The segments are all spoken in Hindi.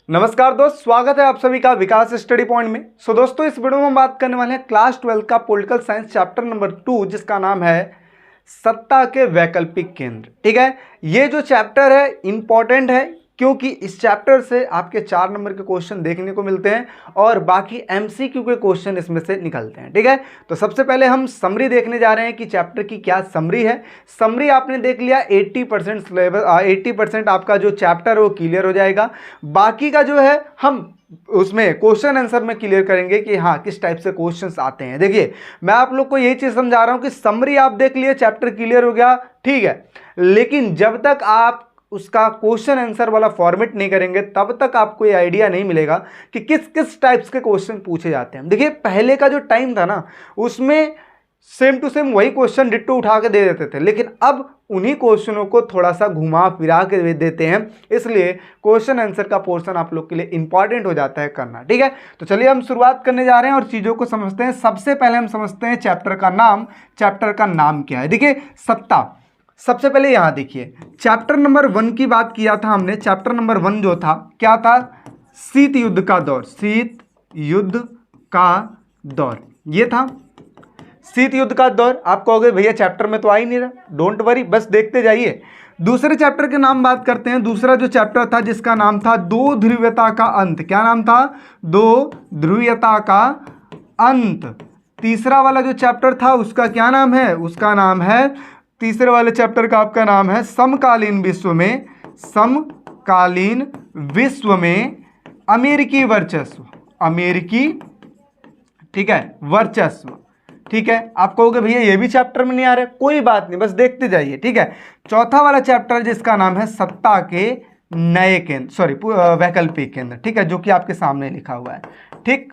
नमस्कार दोस्त, स्वागत है आप सभी का विकास स्टडी पॉइंट में। दोस्तों, इस वीडियो में हम बात करने वाले हैं क्लास 12 का पॉलिटिकल साइंस चैप्टर नंबर 2, जिसका नाम है सत्ता के वैकल्पिक केंद्र। ठीक है, ये जो चैप्टर है इंपॉर्टेंट है क्योंकि इस चैप्टर से आपके 4 नंबर के क्वेश्चन देखने को मिलते हैं और बाकी एमसीक्यू के क्वेश्चन इसमें से निकलते हैं। ठीक है, तो सबसे पहले हम समरी देखने जा रहे हैं कि चैप्टर की क्या समरी है। समरी आपने देख लिया, 80% सिलेबस 80% आपका जो चैप्टर है वो क्लियर हो जाएगा। बाकी का जो है हम उसमें क्वेश्चन आंसर में क्लियर करेंगे कि हाँ किस टाइप से क्वेश्चंस आते हैं। देखिए, मैं आप लोग को यही चीज समझा रहा हूं कि समरी आप देख लिए, चैप्टर क्लियर हो गया, ठीक है, लेकिन जब तक आप उसका क्वेश्चन आंसर वाला फॉर्मेट नहीं करेंगे तब तक आपको ये आइडिया नहीं मिलेगा कि किस किस टाइप्स के क्वेश्चन पूछे जाते हैं। देखिए, पहले का जो टाइम था ना, उसमें सेम टू सेम वही क्वेश्चन डिट्टो उठा के दे देते थे, लेकिन अब उन्हीं क्वेश्चनों को थोड़ा सा घुमा फिरा के देते हैं, इसलिए क्वेश्चन आंसर का पोर्शन आप लोग के लिए इंपॉर्टेंट हो जाता है करना। ठीक है, तो चलिए हम शुरुआत करने जा रहे हैं और चीज़ों को समझते हैं। सबसे पहले हम समझते हैं चैप्टर का नाम। चैप्टर का नाम क्या है? देखिए, सत्ता। सबसे पहले यहाँ देखिए, चैप्टर नंबर 1 की बात किया था हमने। चैप्टर नंबर 1 जो था क्या था? शीत युद्ध का दौर। शीत युद्ध का दौर ये था। शीत युद्ध का दौर आप कहोगे भैया चैप्टर में तो आ ही नहीं रहा, डोंट वरी, बस देखते जाइए। दूसरे चैप्टर के नाम बात करते हैं। दूसरा जो चैप्टर था जिसका नाम था दो ध्रुवीयता का अंत। क्या नाम था? दो ध्रुवीयता का अंत। तीसरा वाला जो चैप्टर था उसका क्या नाम है? उसका नाम है, तीसरे वाले चैप्टर का आपका नाम है समकालीन विश्व में, समकालीन विश्व में अमेरिकी वर्चस्व। अमेरिकी, ठीक है, वर्चस्व। ठीक है, आप कहोगे भैया ये भी चैप्टर में नहीं आ रहा है, कोई बात नहीं, बस देखते जाइए। ठीक है, चौथा वाला चैप्टर जिसका नाम है सत्ता के नए केंद्र, सॉरी वैकल्पिक केंद्र। ठीक है, जो कि आपके सामने लिखा हुआ है। ठीक,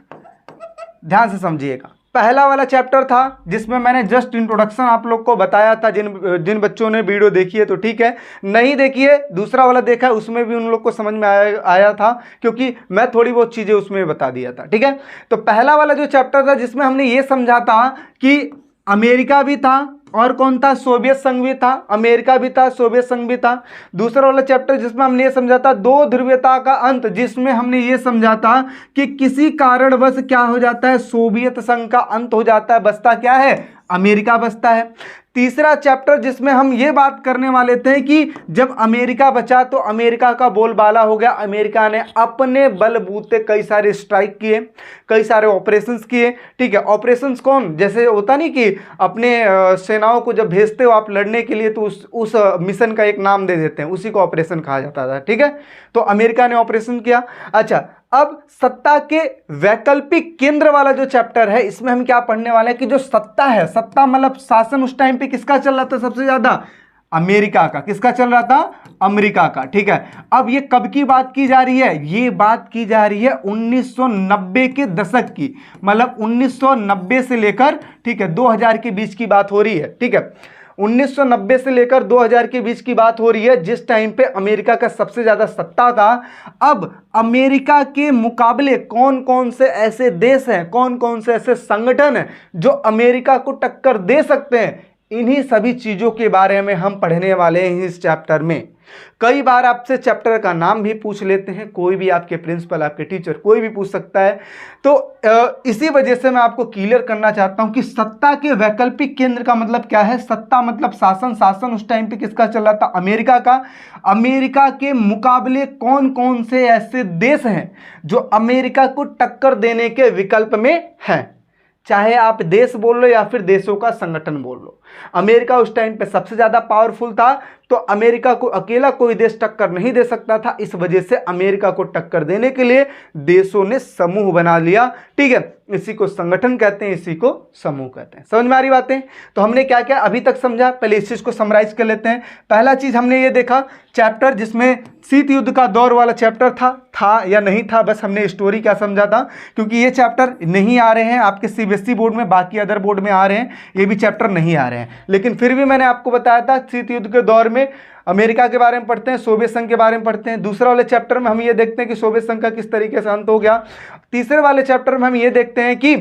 ध्यान से समझिएगा। पहला वाला चैप्टर था जिसमें मैंने जस्ट इंट्रोडक्शन आप लोग को बताया था। जिन बच्चों ने वीडियो देखी है तो ठीक है, नहीं देखी है दूसरा वाला देखा है, उसमें भी उन लोग को समझ में आया था क्योंकि मैं थोड़ी बहुत चीज़ें उसमें बता दिया था। ठीक है, तो पहला वाला जो चैप्टर था जिसमें हमने ये समझा था कि अमेरिका भी था और कौन था? सोवियत संघ भी था। अमेरिका भी था, सोवियत संघ भी था। दूसरा वाला चैप्टर जिसमें हमने ये समझा था दो ध्रुवीयता का अंत, जिसमें हमने ये समझा था कि किसी कारणवश क्या हो जाता है? सोवियत संघ का अंत हो जाता है, बचता क्या है? अमेरिका बचता है। तीसरा चैप्टर जिसमें हम ये बात करने वाले थे कि जब अमेरिका बचा तो अमेरिका का बोलबाला हो गया। अमेरिका ने अपने बलबूते कई सारे स्ट्राइक किए, कई सारे ऑपरेशंस किए। ठीक है, ऑपरेशंस कौन? जैसे होता नहीं कि अपने सेनाओं को जब भेजते हो आप लड़ने के लिए तो उस मिशन का एक नाम दे देते हैं, उसी को ऑपरेशन कहा जाता था। ठीक है, तो अमेरिका ने ऑपरेशन किया। अच्छा, अब सत्ता के वैकल्पिक केंद्र वाला जो चैप्टर है, इसमें हम क्या पढ़ने वाले हैं कि जो सत्ता है, सत्ता मतलब शासन उस टाइम पे किसका चल रहा था सबसे ज्यादा? अमेरिका का। किसका चल रहा था? अमेरिका का। ठीक है, अब ये कब की बात की जा रही है? ये बात की जा रही है 1990 के दशक की, मतलब 1990 से लेकर, ठीक है, 2000 के बीच की बात हो रही है। ठीक है, 1990 से लेकर 2000 के बीच की बात हो रही है, जिस टाइम पे अमेरिका का सबसे ज्यादा सत्ता था। अब अमेरिका के मुकाबले कौन कौन से ऐसे देश हैं, कौन कौन से ऐसे संगठन हैं जो अमेरिका को टक्कर दे सकते हैं, इन्हीं सभी चीजों के बारे में हम पढ़ने वाले हैं इस चैप्टर में। कई बार आपसे चैप्टर का नाम भी पूछ लेते हैं, कोई भी आपके प्रिंसिपल, आपके टीचर, कोई भी पूछ सकता है। तो इसी वजह से मैं आपको क्लियर करना चाहता हूं कि सत्ता के वैकल्पिक केंद्र का मतलब क्या है। सत्ता मतलब शासन। शासन उस टाइम पे किसका चल रहा था? अमेरिका का। अमेरिका के मुकाबले कौन कौन से ऐसे देश हैं जो अमेरिका को टक्कर देने के विकल्प में हैं। चाहे आप देश बोल लो या फिर देशों का संगठन बोल लो, अमेरिका उस टाइम पे सबसे ज्यादा पावरफुल था, तो अमेरिका को अकेला कोई देश टक्कर नहीं दे सकता था। इस वजह से अमेरिका को टक्कर देने के लिए देशों ने समूह बना लिया। ठीक है, इसी को संगठन कहते हैं, इसी को समूह कहते हैं। समझ में आ रही बातें? तो हमने क्या क्या अभी तक समझा, पहले इस चीज को समराइज कर लेते हैं। पहला चीज हमने ये देखा, चैप्टर जिसमें शीत युद्ध का दौर वाला चैप्टर था या नहीं था, बस हमने स्टोरी क्या समझा था, क्योंकि ये चैप्टर नहीं आ रहे हैं आपके सीबीएसई बोर्ड में, बाकी अदर बोर्ड में आ रहे हैं, ये भी चैप्टर नहीं आ रहे हैं, लेकिन फिर भी मैंने आपको बताया था शीत युद्ध के दौर में अमेरिका के बारे में पढ़ते हैं, सोवियत संघ के बारे में पढ़ते हैं। दूसरा वाले चैप्टर में हम ये देखते हैं कि सोवियत संघ का किस तरीके से अंत हो गया। तीसरे वाले चैप्टर में हम ये देखते हैं कि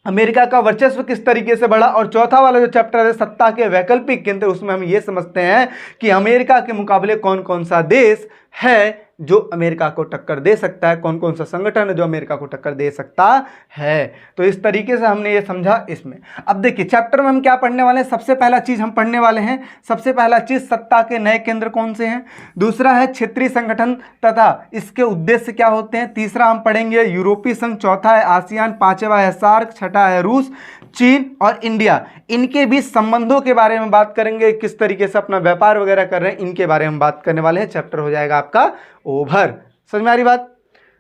अमेरिका का वर्चस्व किस तरीके से बढ़ा। और चौथा वाला जो चैप्टर है सत्ता के वैकल्पिक केंद्र, उसमें हम ये समझते हैं कि अमेरिका के मुकाबले कौन कौन सा देश है जो अमेरिका को टक्कर दे सकता है, कौन कौन सा संगठन है जो अमेरिका को टक्कर दे सकता है। तो इस तरीके से हमने ये समझा इसमें। अब देखिए चैप्टर में हम क्या पढ़ने वाले हैं। सबसे पहला चीज हम पढ़ने वाले हैं, सबसे पहला चीज सत्ता के नए केंद्र कौन से हैं। दूसरा है क्षेत्रीय संगठन तथा इसके उद्देश्य क्या होते हैं। तीसरा हम पढ़ेंगे यूरोपीय संघ। चौथा है आसियान। पांचवा है सार्क। छठा है रूस, चीन और इंडिया, इनके बीच संबंधों के बारे में बात करेंगे, किस तरीके से अपना व्यापार वगैरह कर रहे हैं, इनके बारे में बात करने वाले हैं। चैप्टर हो जाएगा आपका ओवर। समझ में आ रही बात।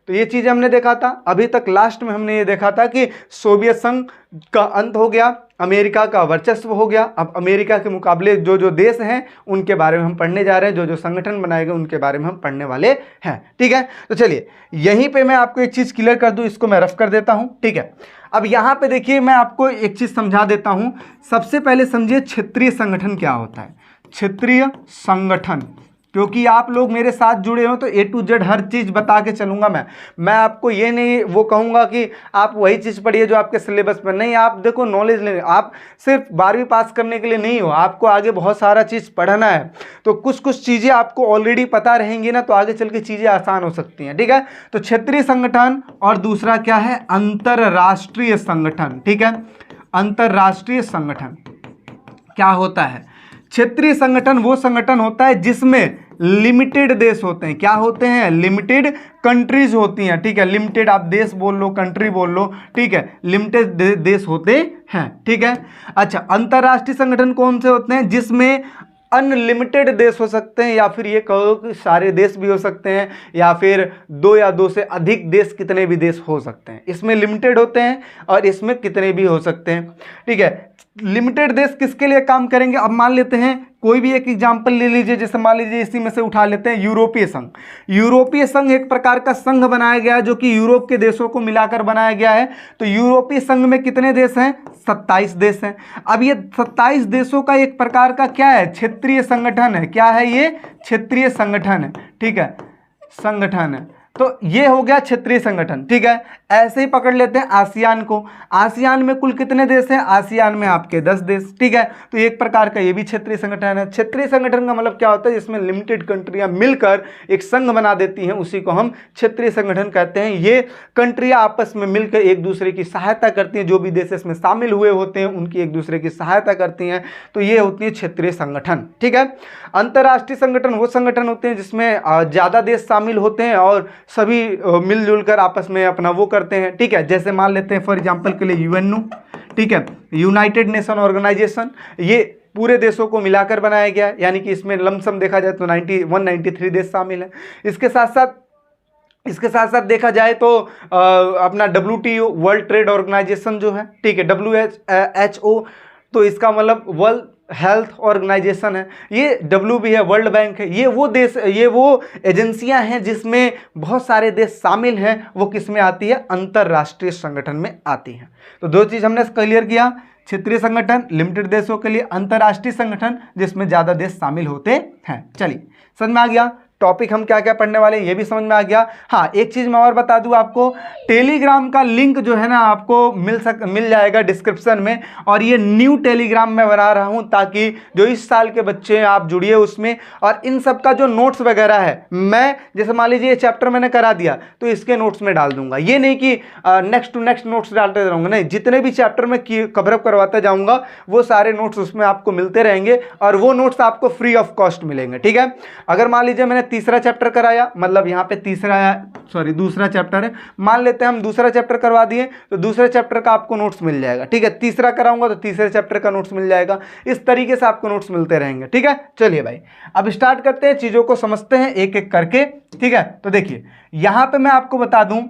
तो ये चीज़ हमने देखा था। अभी तक लास्ट में हमने ये देखा था कि सोवियत संघ का अंत हो गया, अमेरिका का वर्चस्व हो गया। अब अमेरिका के मुकाबले जो जो देश हैं उनके बारे में हम पढ़ने जा रहे हैं, जो जो संगठन बनाए गए उनके बारे में हम पढ़ने वाले हैं। ठीक है, तो चलिए यहीं पे मैं आपको एक चीज़ क्लियर कर दूं, इसको मैं रफ कर देता हूं। ठीक है, अब यहाँ पे देखिए मैं आपको एक चीज़ समझा देता हूं। सबसे पहले समझिए क्षेत्रीय संगठन क्या होता है। क्षेत्रीय संगठन, क्योंकि आप लोग मेरे साथ जुड़े हो तो A to Z हर चीज़ बता के चलूँगा मैं आपको ये नहीं वो कहूँगा कि आप वही चीज़ पढ़िए जो आपके सिलेबस में नहीं। आप देखो नॉलेज लेने, आप सिर्फ 12वीं पास करने के लिए नहीं हो, आपको आगे बहुत सारा चीज़ पढ़ना है। तो कुछ कुछ चीज़ें आपको ऑलरेडी पता रहेंगी ना, तो आगे चल के चीज़ें आसान हो सकती हैं। ठीक है, तो क्षेत्रीय संगठन और दूसरा क्या है, अंतर्राष्ट्रीय संगठन। ठीक है, अंतर्राष्ट्रीय संगठन क्या होता है। क्षेत्रीय संगठन वो संगठन होता है जिसमें लिमिटेड देश होते हैं। क्या होते हैं, लिमिटेड कंट्रीज होती हैं। ठीक है, लिमिटेड आप देश बोल लो, कंट्री बोल लो। ठीक है, लिमिटेड देश होते हैं। ठीक है, अच्छा अंतर्राष्ट्रीय संगठन कौन से होते हैं, जिसमें अनलिमिटेड देश हो सकते हैं, या फिर ये कहो कि सारे देश भी हो सकते हैं, या फिर दो या दो से अधिक देश, कितने भी देश हो सकते हैं। इसमें लिमिटेड होते हैं और इसमें कितने भी हो सकते हैं। ठीक है, लिमिटेड देश किसके लिए काम करेंगे। अब मान लेते हैं कोई भी एक एग्जांपल ले लीजिए, जैसे मान लीजिए इसी में से उठा लेते हैं यूरोपीय संघ। यूरोपीय संघ एक प्रकार का संघ बनाया गया है जो कि यूरोप के देशों को मिलाकर बनाया गया है। तो यूरोपीय संघ में कितने देश हैं, 27 देश हैं। अब ये 27 देशों का एक प्रकार का क्या है, क्षेत्रीय संगठन है। क्या है ये, क्षेत्रीय संगठन है। ठीक है, संगठन है। तो ये हो गया क्षेत्रीय संगठन। ठीक है, ऐसे ही पकड़ लेते हैं आसियान को। आसियान में कुल कितने देश हैं, आसियान में आपके 10 देश। ठीक है, तो एक प्रकार का ये भी क्षेत्रीय संगठन है। क्षेत्रीय संगठन का मतलब क्या होता है, जिसमें लिमिटेड कंट्रियां मिलकर एक संघ बना देती हैं, उसी को हम क्षेत्रीय संगठन कहते हैं। ये कंट्रियां आपस में मिलकर एक दूसरे की सहायता करती हैं, जो भी देश इसमें शामिल हुए होते हैं उनकी एक दूसरे की सहायता करती हैं। तो ये होती है क्षेत्रीय संगठन। ठीक है, अंतर्राष्ट्रीय संगठन वो संगठन होते हैं जिसमें ज़्यादा देश शामिल होते हैं और सभी मिलजुल कर आपस में अपना वो करते हैं। ठीक है, जैसे मान लेते हैं फॉर एग्जांपल के लिए यूएनओ। ठीक है, यूनाइटेड नेशन ऑर्गेनाइजेशन, ये पूरे देशों को मिलाकर बनाया गया है, यानी कि इसमें लमसम देखा जाए तो 193 देश शामिल हैं। इसके साथ साथ देखा जाए तो अपना WTO वर्ल्ड ट्रेड ऑर्गेनाइजेशन जो है, ठीक है, WHO, तो इसका मतलब वर्ल्ड हेल्थ ऑर्गेनाइजेशन है। ये W भी है, वर्ल्ड बैंक है। ये वो एजेंसियां हैं जिसमें बहुत सारे देश शामिल हैं। वो किस में आती है, अंतर्राष्ट्रीय संगठन में आती हैं। तो दो चीज हमने क्लियर किया, क्षेत्रीय संगठन लिमिटेड देशों के लिए, अंतर्राष्ट्रीय संगठन जिसमें ज्यादा देश शामिल होते हैं। चलिए समझ में आ गया टॉपिक हम क्या क्या पढ़ने वाले हैं, ये भी समझ में आ गया। हाँ, एक चीज़ मैं और बता दूं आपको, टेलीग्राम का लिंक जो है ना आपको मिल जाएगा डिस्क्रिप्शन में। और ये न्यू टेलीग्राम मैं बना रहा हूं ताकि जो इस साल के बच्चे हैं आप जुड़िए उसमें। और इन सब का जो नोट्स वगैरह है, मैं जैसे मान लीजिए ये चैप्टर मैंने करा दिया तो इसके नोट्स में डाल दूंगा। ये नहीं कि नेक्स्ट टू नेक्स्ट नोट्स डालते रहूँगा, नहीं, जितने भी चैप्टर में कवरअप करवाता जाऊँगा वो सारे नोट्स उसमें आपको मिलते रहेंगे और वो नोट्स आपको फ्री ऑफ कॉस्ट मिलेंगे। ठीक है, अगर मान लीजिए मैंने तीसरा चैप्टर कराया, मतलब यहाँ पे दूसरा चैप्टर है, मान लेते हैं हम दूसरा चैप्टर करवा दिए तो दूसरे चैप्टर का आपको नोट्स मिल जाएगा। ठीक है, तीसरा कराऊंगा तो तीसरे चैप्टर का नोट्स मिल जाएगा। इस तरीके से आपको नोट्स मिलते रहेंगे। ठीक है, चलिए भाई अब स्टार्ट करते हैं, चीजों को समझते हैं एक एक करके। ठीक है, तो देखिए यहाँ पे मैं आपको बता दूं,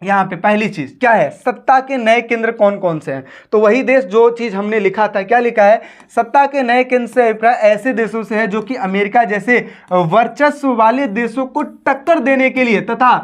यहाँ पे पहली चीज क्या है, सत्ता के नए केंद्र कौन कौन से हैं। तो वही देश जो चीज हमने लिखा था, क्या लिखा है, सत्ता के नए केंद्र से अभिप्राय ऐसे देशों से है जो कि अमेरिका जैसे वर्चस्व वाले देशों को टक्कर देने के लिए तथा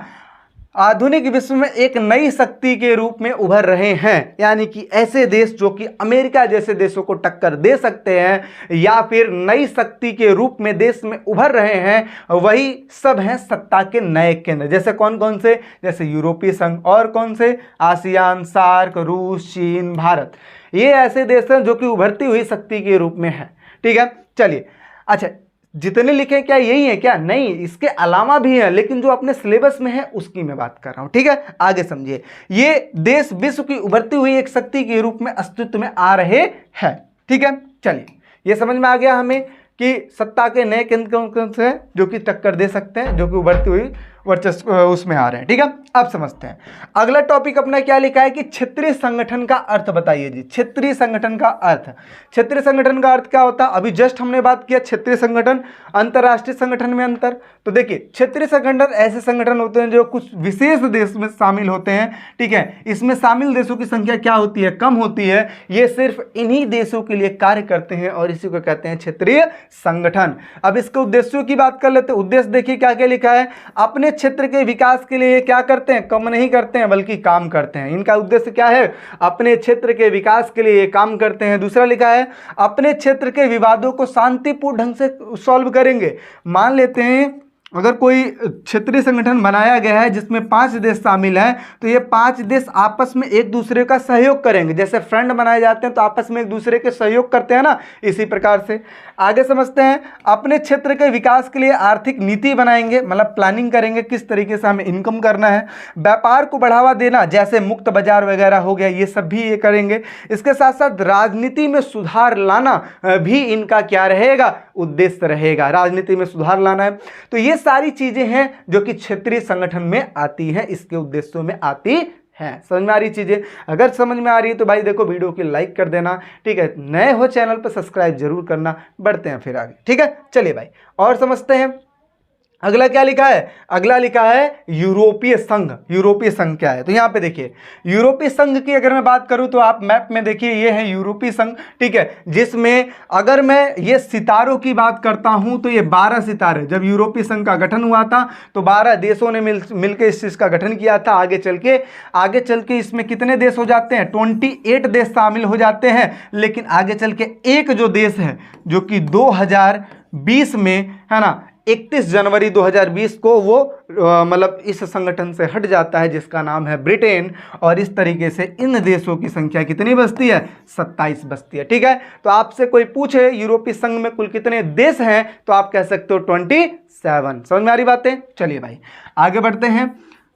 आधुनिक विश्व में एक नई शक्ति के रूप में उभर रहे हैं। यानी कि ऐसे देश जो कि अमेरिका जैसे देशों को टक्कर दे सकते हैं या फिर नई शक्ति के रूप में देश में उभर रहे हैं, वही सब हैं सत्ता के नए केंद्र। जैसे कौन कौन से, जैसे यूरोपीय संघ, और कौन से, आसियान, सार्क, रूस, चीन, भारत। ये ऐसे देश हैं जो कि उभरती हुई शक्ति के रूप में है। ठीक है, चलिए अच्छा जितने लिखे क्या यही है क्या? नहीं, इसके अलावा भी है, लेकिन जो अपने सिलेबस में है उसकी मैं बात कर रहा हूं। ठीक है, आगे समझिए। ये देश विश्व की उभरती हुई एक शक्ति के रूप में अस्तित्व में आ रहे हैं। ठीक है, चलिए ये समझ में आ गया हमें कि सत्ता के नए केंद्र कौन से हैं जो कि टक्कर दे सकते हैं, जो कि उभरती हुई वर्चस्व उसमें आ रहे हैं। ठीक है, अब समझते हैं अगला टॉपिक अपना क्या लिखा है कि क्षेत्रीय संगठन का अर्थ बताइए जी। क्षेत्रीय संगठन का अर्थ, क्षेत्रीय संगठन का अर्थ क्या होता है? अभी जस्ट हमने बात किया क्षेत्रीय संगठन अंतरराष्ट्रीय संगठन में अंतर। तो देखिए क्षेत्रीय संगठन ऐसे संगठन होते हैं जो कुछ विशेष देश में शामिल होते हैं। ठीक है, इसमें शामिल देशों की संख्या क्या होती है? कम होती है। ये सिर्फ इन्हीं देशों के लिए कार्य करते हैं और इसी को कहते हैं क्षेत्रीय संगठन। अब इसके उद्देश्यों की बात कर लेते हैं। उद्देश्य देखिए क्या क्या लिखा है। अपने क्षेत्र के विकास के लिए क्या करते हैं? कम नहीं करते हैं बल्कि काम करते हैं। इनका उद्देश्य क्या है? अपने क्षेत्र के विकास के लिए काम करते हैं। दूसरा लिखा है अपने क्षेत्र के विवादों को शांतिपूर्ण ढंग से सॉल्व करेंगे। मान लेते हैं अगर कोई क्षेत्रीय संगठन बनाया गया है जिसमें 5 देश शामिल हैं, तो ये 5 देश आपस में एक दूसरे का सहयोग करेंगे। जैसे फ्रेंड बनाए जाते हैं तो आपस में एक दूसरे के सहयोग करते हैं ना, इसी प्रकार से। आगे समझते हैं अपने क्षेत्र के विकास के लिए आर्थिक नीति बनाएंगे, मतलब प्लानिंग करेंगे किस तरीके से हमें इनकम करना है। व्यापार को बढ़ावा देना, जैसे मुक्त बाजार वगैरह हो गया, ये सब भी ये करेंगे। इसके साथ साथ राजनीति में सुधार लाना भी इनका क्या रहेगा? उद्देश्य रहेगा। राजनीति में सुधार लाना है। तो ये सारी चीजें हैं जो कि क्षेत्रीय संगठन में आती हैं, इसके उद्देश्यों में आती है। समझ में आ रही चीजें? अगर समझ में आ रही है तो भाई देखो वीडियो की लाइक कर देना। ठीक है, नए हो चैनल पर सब्सक्राइब जरूर करना। बढ़ते हैं फिर आगे। ठीक है, चलिए भाई और समझते हैं अगला क्या लिखा है। अगला लिखा है यूरोपीय संघ। यूरोपीय संघ क्या है? तो यहाँ पे देखिए यूरोपीय संघ की अगर मैं बात करूँ तो आप मैप में देखिए ये है यूरोपीय संघ। ठीक है, जिसमें अगर मैं ये सितारों की बात करता हूँ तो ये 12 सितारे, जब यूरोपीय संघ का गठन हुआ था तो 12 देशों ने मिलकर इस चीज़ का गठन किया था। आगे चल के इसमें कितने देश हो जाते हैं? 28 देश शामिल हो जाते हैं। लेकिन आगे चल के एक जो देश है जो कि 2020 में है ना, 31 जनवरी 2020 को वो मतलब इस संगठन से हट जाता है, जिसका नाम है ब्रिटेन। और इस तरीके से इन देशों की संख्या कितनी बचती है? 27 बचती है। ठीक है, तो आपसे कोई पूछे यूरोपीय संघ में कुल कितने देश हैं तो आप कह सकते हो 27। समझ में आ रही बातें? चलिए भाई आगे बढ़ते हैं।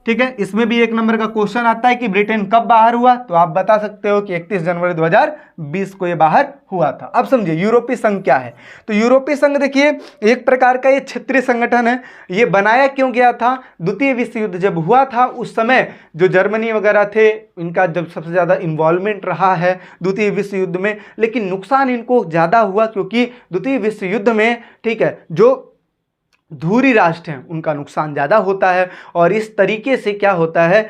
ठीक है, इसमें भी एक नंबर का क्वेश्चन आता है कि ब्रिटेन कब बाहर हुआ, तो आप बता सकते हो कि 31 जनवरी 2020 को ये बाहर हुआ था। अब समझिए यूरोपीय संघ क्या है। तो यूरोपीय संघ देखिए एक प्रकार का ये क्षेत्रीय संगठन है। ये बनाया क्यों गया था? द्वितीय विश्व युद्ध जब हुआ था उस समय जो जर्मनी वगैरह थे, इनका जब सबसे ज़्यादा इन्वॉल्वमेंट रहा है द्वितीय विश्व युद्ध में, लेकिन नुकसान इनको ज़्यादा हुआ क्योंकि द्वितीय विश्व युद्ध में ठीक है जो धूरी राष्ट्र हैं उनका नुकसान ज़्यादा होता है। और इस तरीके से क्या होता है,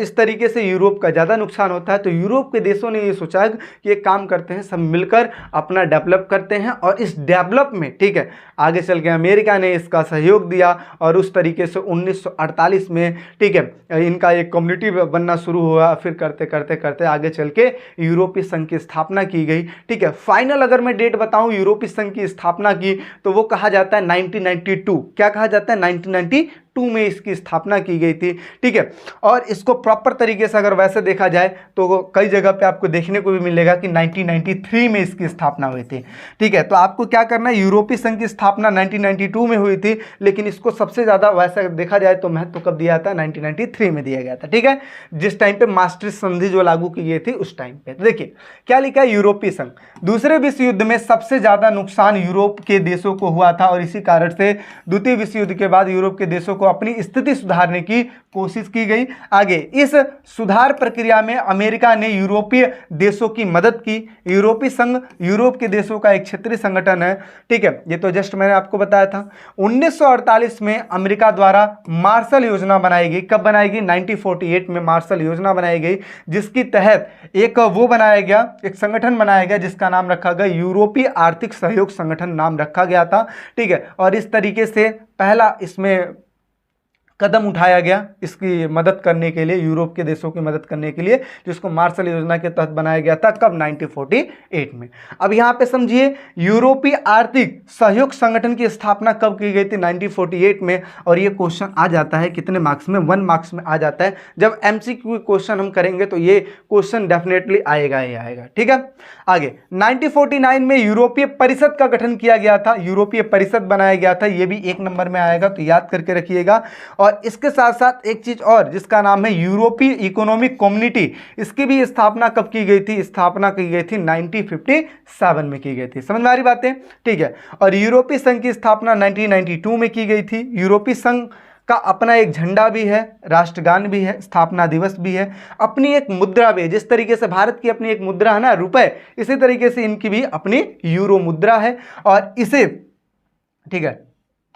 इस तरीके से यूरोप का ज़्यादा नुकसान होता है। तो यूरोप के देशों ने ये सोचा कि एक काम करते हैं, सब मिलकर अपना डेवलप करते हैं। और इस डेवलप में ठीक है आगे चल के अमेरिका ने इसका सहयोग दिया और उस तरीके से 1948 में ठीक है इनका एक कम्युनिटी बनना शुरू हुआ। फिर करते करते करते आगे चल के यूरोपीय संघ की स्थापना की गई। ठीक है, फाइनल अगर मैं डेट बताऊं यूरोपीय संघ की स्थापना की तो वो कहा जाता है 1992। क्या कहा जाता है? 1992 में इसकी स्थापना की गई थी। ठीक है, और इसको प्रॉपर तरीके से अगर वैसे देखा जाए तो कई जगह पे आपको देखने को भी मिलेगा कि 1993 में इसकी स्थापना हुई थी। ठीक है, तो आपको क्या करना है, यूरोपीय संघ की स्थापना 1992 में हुई थी, लेकिन इसको सबसे ज़्यादा वैसे देखा जाए तो महत्व कब दिया था? 1993 में दिया गया था। ठीक है, जिस टाइम पे मास्ट्रिक्ट संधि जो लागू की गई थी उस टाइम पे। तो देखिए क्या लिखा है यूरोपीय संघ। दूसरे विश्व युद्ध में सबसे ज़्यादा नुकसान यूरोप के देशों को हुआ था और इसी कारण से द्वितीय विश्व युद्ध के बाद यूरोप के देशों को अपनी स्थिति सुधारने की कोशिश की गई। आगे इस सुधार प्रक्रिया में अमेरिका ने यूरोपीय देशों की मदद की। यूरोपीय संघ यूरोप के देशों का एक क्षेत्रीय संगठन है। ठीक है, ये तो जस्ट मैंने आपको बताया था। 1948 में अमेरिका द्वारा मार्शल योजना बनाई गई। कब बनाई गई? 1948 में मार्शल योजना बनाई गई, जिसके तहत एक वो बनाया गया, एक संगठन बनाया गया जिसका नाम रखा गया यूरोपीय आर्थिक सहयोग संगठन नाम रखा गया था। ठीक है, और इस तरीके से पहला इसमें कदम उठाया गया इसकी मदद करने के लिए, यूरोप के देशों की मदद करने के लिए, जिसको मार्शल योजना के तहत बनाया गया था। कब? 1948 में। अब यहाँ पे समझिए, यूरोपीय आर्थिक सहयोग संगठन की स्थापना कब की गई थी? 1948 में। और ये क्वेश्चन आ जाता है कितने मार्क्स में? 1 मार्क्स में आ जाता है। जब MCQ क्वेश्चन हम करेंगे तो ये क्वेश्चन डेफिनेटली आएगा ही आएगा। ठीक है, आगे 1949 में यूरोपीय परिषद का गठन किया गया था, यूरोपीय परिषद बनाया गया था, ये भी 1 नंबर में आएगा, तो याद करके रखिएगा। और इसके साथ साथ एक चीज और जिसका नाम है यूरोपीय इकोनॉमिक कम्युनिटी, इसकी भी स्थापना कब की गई थी? स्थापना की गई थी 1957 में की गई थी। समझ में आ रही बातें? ठीक है। और यूरोपीय संघ की स्थापना 1992 में की गई थी। यूरोपीय संघ का अपना एक झंडा भी है, राष्ट्रगान भी है, स्थापना दिवस भी है, अपनी एक मुद्रा भी है। जिस तरीके से भारत की अपनी एक मुद्रा है ना, रुपए, इसी तरीके से इनकी भी अपनी यूरो मुद्रा है। और इसे, ठीक है,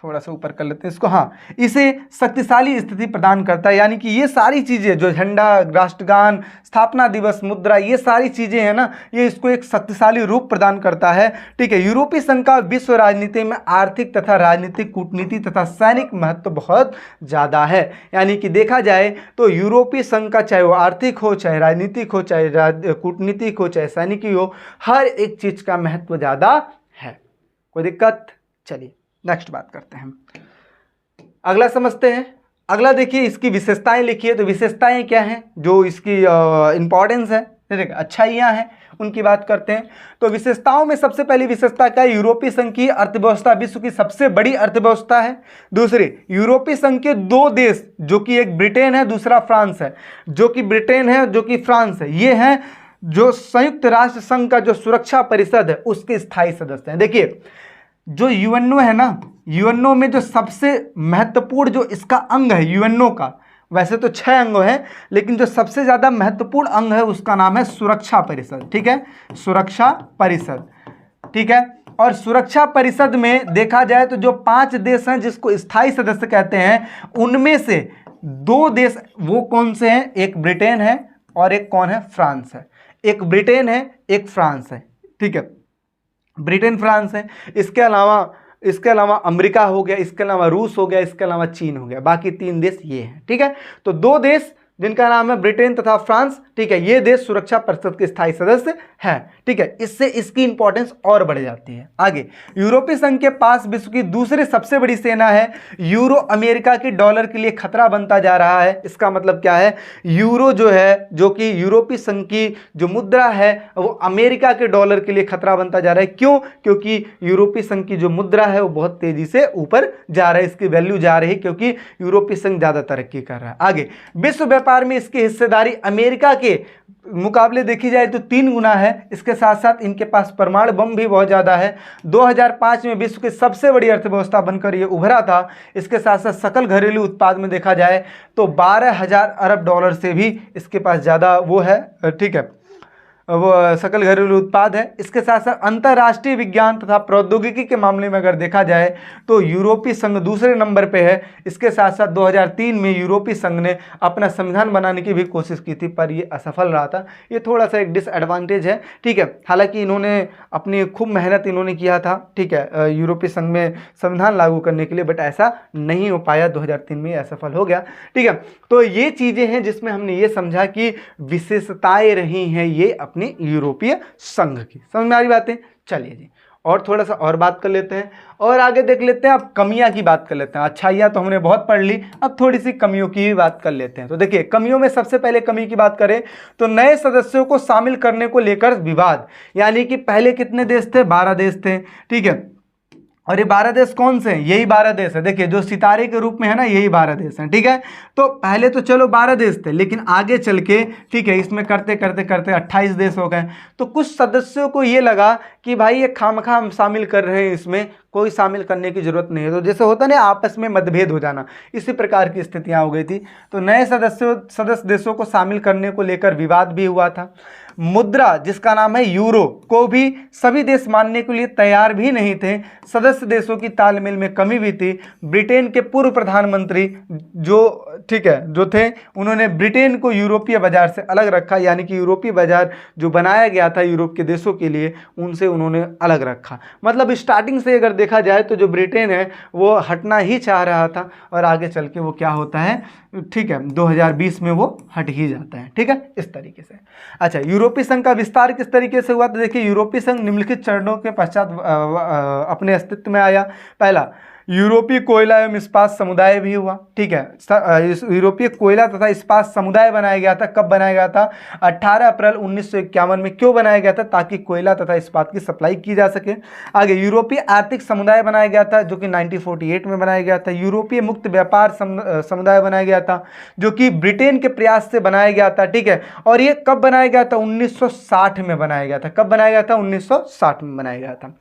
थोड़ा सा ऊपर कर लेते हैं इसको, हाँ, इसे शक्तिशाली स्थिति प्रदान करता है। यानी कि ये सारी चीज़ें जो झंडा, राष्ट्रगान, स्थापना दिवस, मुद्रा, ये सारी चीज़ें हैं ना, ये इसको एक शक्तिशाली रूप प्रदान करता है। ठीक है। यूरोपीय संघ का विश्व राजनीति में आर्थिक तथा राजनीतिक, कूटनीति तथा सैनिक महत्व बहुत ज़्यादा है। यानी कि देखा जाए तो यूरोपीय संघ का, चाहे वो आर्थिक हो, चाहे राजनीतिक हो, चाहे कूटनीतिक हो, चाहे सैनिकी हो, हर एक चीज़ का महत्व ज़्यादा है। कोई दिक्कत? चलिए नेक्स्ट बात करते हैं, अगला समझते हैं। अगला देखिए, इसकी विशेषताएं लिखिए। तो विशेषताएं क्या हैं जो इसकी इंपॉर्टेंस है, अच्छाइयाँ हैं, उनकी बात करते हैं। तो विशेषताओं में सबसे पहली विशेषता क्या है? यूरोपीय संघ की अर्थव्यवस्था विश्व की सबसे बड़ी अर्थव्यवस्था है। दूसरी, यूरोपीय संघ के 2 देश, जो कि एक ब्रिटेन है, दूसरा फ्रांस है, जो कि ब्रिटेन है, जो कि फ्रांस है, ये हैं जो संयुक्त राष्ट्र संघ का जो सुरक्षा परिषद है उसके स्थायी सदस्य हैं। देखिए, जो यूएनओ है ना, यूएनओ में जो सबसे महत्वपूर्ण जो इसका अंग है यूएनओ का, वैसे तो 6 अंग हैं, लेकिन जो सबसे ज़्यादा महत्वपूर्ण अंग है उसका नाम है सुरक्षा परिषद। ठीक है, सुरक्षा परिषद। ठीक है। और सुरक्षा परिषद में देखा जाए तो जो 5 देश हैं जिसको स्थायी सदस्य कहते हैं, उनमें से 2 देश वो कौन से हैं? एक ब्रिटेन है और एक कौन है? फ्रांस है। एक ब्रिटेन है, एक फ्रांस है। ठीक है, ब्रिटेन फ्रांस है। इसके अलावा अमेरिका हो गया, इसके अलावा रूस हो गया, इसके अलावा चीन हो गया। बाकी 3 देश ये हैं। ठीक है, तो 2 देश जिनका नाम है ब्रिटेन तथा फ्रांस, ठीक है, ये देश सुरक्षा परिषद के स्थायी सदस्य हैं। ठीक है, इससे इसकी इंपॉर्टेंस और बढ़ जाती है। आगे, यूरोपीय संघ के पास विश्व की दूसरी सबसे बड़ी सेना है। यूरो अमेरिका की डॉलर के लिए खतरा बनता जा रहा है। इसका मतलब क्या है? यूरो जो है, जो कि यूरोपीय संघ की जो मुद्रा है, वो अमेरिका के डॉलर के लिए खतरा बनता जा रहा है। क्यों? क्योंकि यूरोपीय संघ की जो मुद्रा है वो बहुत तेजी से ऊपर जा रहा है, इसकी वैल्यू जा रही है, क्योंकि यूरोपीय संघ ज्यादा तरक्की कर रहा है। आगे, विश्व व्यापार में इसकी हिस्सेदारी अमेरिका के मुकाबले देखी जाए तो 3 गुना है। इसके साथ साथ इनके पास परमाणु बम भी बहुत ज़्यादा है। 2005 में विश्व की सबसे बड़ी अर्थव्यवस्था बनकर ये उभरा था। इसके साथ साथ सकल घरेलू उत्पाद में देखा जाए तो 12,000 अरब डॉलर से भी इसके पास ज़्यादा वो है। ठीक है, वो सकल घरेलू उत्पाद है। इसके साथ साथ अंतर्राष्ट्रीय विज्ञान तथा प्रौद्योगिकी के मामले में अगर देखा जाए तो यूरोपीय संघ दूसरे नंबर पे है। इसके साथ साथ 2003 में यूरोपीय संघ ने अपना संविधान बनाने की भी कोशिश की थी, पर ये असफल रहा था। ये थोड़ा सा एक डिसएडवांटेज है। ठीक है, हालांकि इन्होंने अपनी खूब मेहनत इन्होंने किया था, ठीक है, यूरोपीय संघ में संविधान लागू करने के लिए, बट ऐसा नहीं हो पाया। 2003 में असफल हो गया। ठीक है, तो ये चीज़ें हैं जिसमें हमने ये समझा कि विशेषताएँ रही हैं ये यूरोपीय संघ की। समझ में आ रही बातें? चलिए जी, और थोड़ा सा और बात कर लेते हैं और आगे देख लेते हैं। अब कमियां की बात कर लेते हैं। अच्छाइयां तो हमने बहुत पढ़ ली, अब थोड़ी सी कमियों की भी बात कर लेते हैं। तो देखिए, कमियों में सबसे पहले कमी की बात करें तो नए सदस्यों को शामिल करने को लेकर विवाद। यानी कि पहले कितने देश थे? 12 देश थे। ठीक है, और ये 12 देश कौन से हैं? यही 12 देश है। देखिए, जो सितारे के रूप में है ना, यही 12 देश हैं। ठीक है, तो पहले तो चलो 12 देश थे, लेकिन आगे चल के, ठीक है, इसमें करते करते करते 28 देश हो गए। तो कुछ सदस्यों को ये लगा कि भाई ये खामखा हम शामिल कर रहे हैं, इसमें कोई शामिल करने की जरूरत नहीं है। तो जैसे होता ना आपस में मतभेद हो जाना, इसी प्रकार की स्थितियां हो गई थी। तो नए सदस्य देशों को शामिल करने को लेकर विवाद भी हुआ था। मुद्रा जिसका नाम है यूरो को भी सभी देश मानने के लिए तैयार भी नहीं थे। सदस्य देशों की तालमेल में कमी भी थी। ब्रिटेन के पूर्व प्रधानमंत्री जो जो थे, उन्होंने ब्रिटेन को यूरोपीय बाजार से अलग रखा, यानी कि यूरोपीय बाजार जो बनाया गया था यूरोप के देशों के लिए, उनसे उन्होंने अलग रखा। मतलब स्टार्टिंग से अगर देखा जाए तो जो ब्रिटेन है वो हटना ही चाह रहा था और आगे चल के वो क्या होता है, 2020 में वो हट ही जाता है। ठीक है, इस तरीके से। अच्छा, यूरोपीय संघ का विस्तार किस तरीके से हुआ, तो देखिए यूरोपीय संघ निम्नलिखित चरणों के पश्चात अपने अस्तित्व में आया। पहला, यूरोपीय कोयला एवं इस्पात समुदाय भी हुआ। ठीक है, यूरोपीय कोयला तथा इस्पात समुदाय बनाया गया था। कब बनाया गया था? 18 अप्रैल 1951 में। क्यों बनाया गया था? ताकि कोयला तथा इस्पात की सप्लाई की जा सके। आगे, यूरोपीय आर्थिक समुदाय बनाया गया था, जो कि 1948 में बनाया गया था। यूरोपीय मुक्त व्यापार समुदाय बनाया गया था, जो कि ब्रिटेन के प्रयास से बनाया गया था। ठीक है, और ये कब बनाया गया था? 1960 में बनाया गया था। कब बनाया गया था? 1960 में बनाया गया था।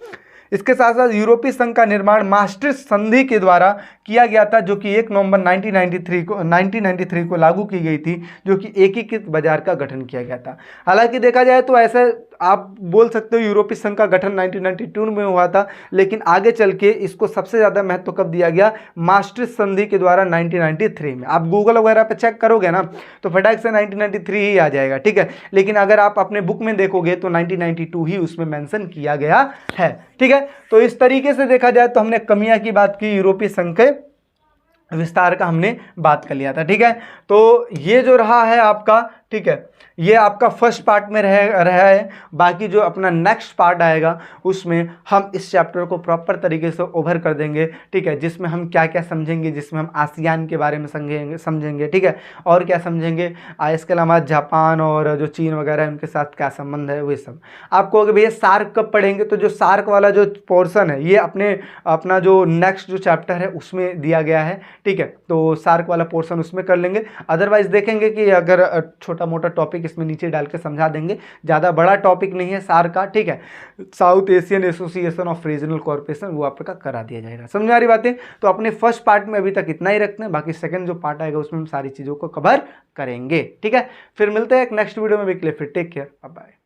इसके साथ साथ यूरोपीय संघ का निर्माण maastricht संधि के द्वारा किया गया था, जो कि 1 नवंबर 1993 को लागू की गई थी, जो कि एकीकृत बाजार का गठन किया गया था। हालांकि देखा जाए तो ऐसा आप बोल सकते हो यूरोपीय संघ का गठन 1992 में हुआ था, लेकिन आगे चल के इसको सबसे ज़्यादा महत्व कब दिया गया? maastricht संधि के द्वारा 1993 में। आप गूगल वगैरह पे चेक करोगे ना तो फटाक से 1993 ही आ जाएगा। ठीक है, लेकिन अगर आप अपने बुक में देखोगे तो 1992 ही उसमें मेंशन किया गया है। ठीक है, तो इस तरीके से देखा जाए तो हमने कमियां की बात की, यूरोपीय संघ के विस्तार का हमने बात कर लिया था। ठीक है, तो ये जो रहा है आपका, ठीक है, ये आपका फर्स्ट पार्ट में रहा है। बाकी जो अपना नेक्स्ट पार्ट आएगा उसमें हम इस चैप्टर को प्रॉपर तरीके से ओवर कर देंगे। ठीक है, जिसमें हम क्या क्या समझेंगे, जिसमें हम आसियान के बारे में समझेंगे। ठीक है, और क्या समझेंगे, इसके अलावा जापान और जो चीन वगैरह है उनके साथ क्या संबंध है, वे सब आपको। अगर भैया सार्क कब पढ़ेंगे, तो जो सार्क वाला जो पोर्सन है ये अपना जो नेक्स्ट जो चैप्टर है उसमें दिया गया है। ठीक है, तो सार्क वाला पोर्शन उसमें कर लेंगे। अदरवाइज देखेंगे कि अगर छोटा मोटा टॉपिक इसमें नीचे डाल के समझा देंगे, ज़्यादा बड़ा टॉपिक नहीं है सार्क का। ठीक है, south Asian association of regional corporation वो आपका करा दिया जाएगा। समझ आ रही बातें? तो अपने फर्स्ट पार्ट में अभी तक इतना ही रखते हैं, बाकी सेकंड जो पार्ट आएगा उसमें हम सारी चीज़ों को कवर करेंगे। ठीक है, फिर मिलते हैं एक नेक्स्ट वीडियो में। फिर टेक केयर, बाय।